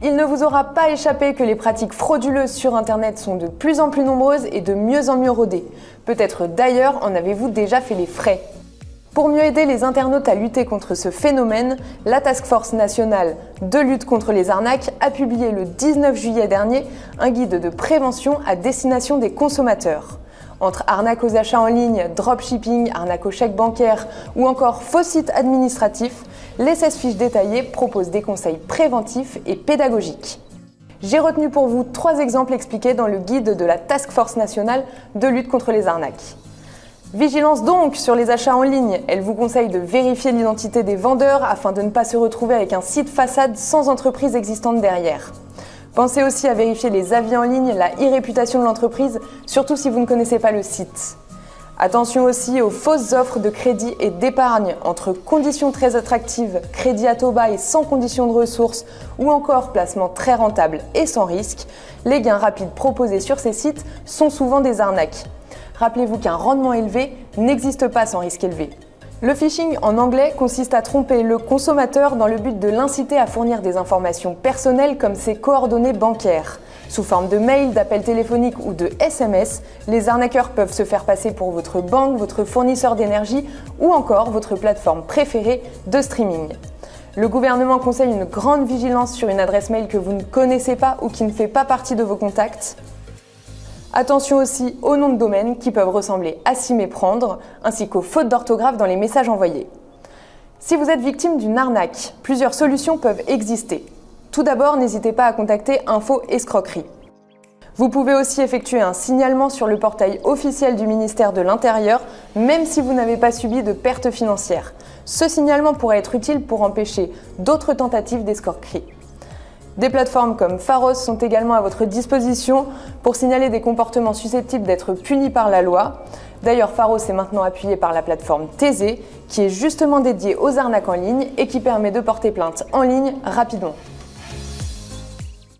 Il ne vous aura pas échappé que les pratiques frauduleuses sur Internet sont de plus en plus nombreuses et de mieux en mieux rodées. Peut-être d'ailleurs en avez-vous déjà fait les frais. Pour mieux aider les internautes à lutter contre ce phénomène, la Task Force nationale de lutte contre les arnaques a publié le 19 juillet dernier un guide de prévention à destination des consommateurs. Entre arnaques aux achats en ligne, dropshipping, arnaques aux chèques bancaires ou encore faux sites administratifs, les 16 fiches détaillées proposent des conseils préventifs et pédagogiques. J'ai retenu pour vous 3 exemples expliqués dans le guide de la Task Force nationale de lutte contre les arnaques. Vigilance donc sur les achats en ligne. Elle vous conseille de vérifier l'identité des vendeurs afin de ne pas se retrouver avec un site façade sans entreprise existante derrière. Pensez aussi à vérifier les avis en ligne, la e-réputation de l'entreprise, surtout si vous ne connaissez pas le site. Attention aussi aux fausses offres de crédit et d'épargne entre conditions très attractives, crédit à taux bas et sans conditions de ressources ou encore placement très rentable et sans risque. Les gains rapides proposés sur ces sites sont souvent des arnaques. Rappelez-vous qu'un rendement élevé n'existe pas sans risque élevé. Le phishing en anglais consiste à tromper le consommateur dans le but de l'inciter à fournir des informations personnelles comme ses coordonnées bancaires. Sous forme de mail, d'appels téléphoniques ou de SMS, les arnaqueurs peuvent se faire passer pour votre banque, votre fournisseur d'énergie ou encore votre plateforme préférée de streaming. Le gouvernement conseille une grande vigilance sur une adresse mail que vous ne connaissez pas ou qui ne fait pas partie de vos contacts. Attention aussi aux noms de domaine qui peuvent ressembler à s'y méprendre, ainsi qu'aux fautes d'orthographe dans les messages envoyés. Si vous êtes victime d'une arnaque, plusieurs solutions peuvent exister. Tout d'abord, n'hésitez pas à contacter Info Escroquerie. Vous pouvez aussi effectuer un signalement sur le portail officiel du ministère de l'Intérieur, même si vous n'avez pas subi de pertes financières. Ce signalement pourrait être utile pour empêcher d'autres tentatives d'escroquerie. Des plateformes comme Pharos sont également à votre disposition pour signaler des comportements susceptibles d'être punis par la loi. D'ailleurs, Pharos est maintenant appuyé par la plateforme Thésée, qui est justement dédiée aux arnaques en ligne et qui permet de porter plainte en ligne rapidement.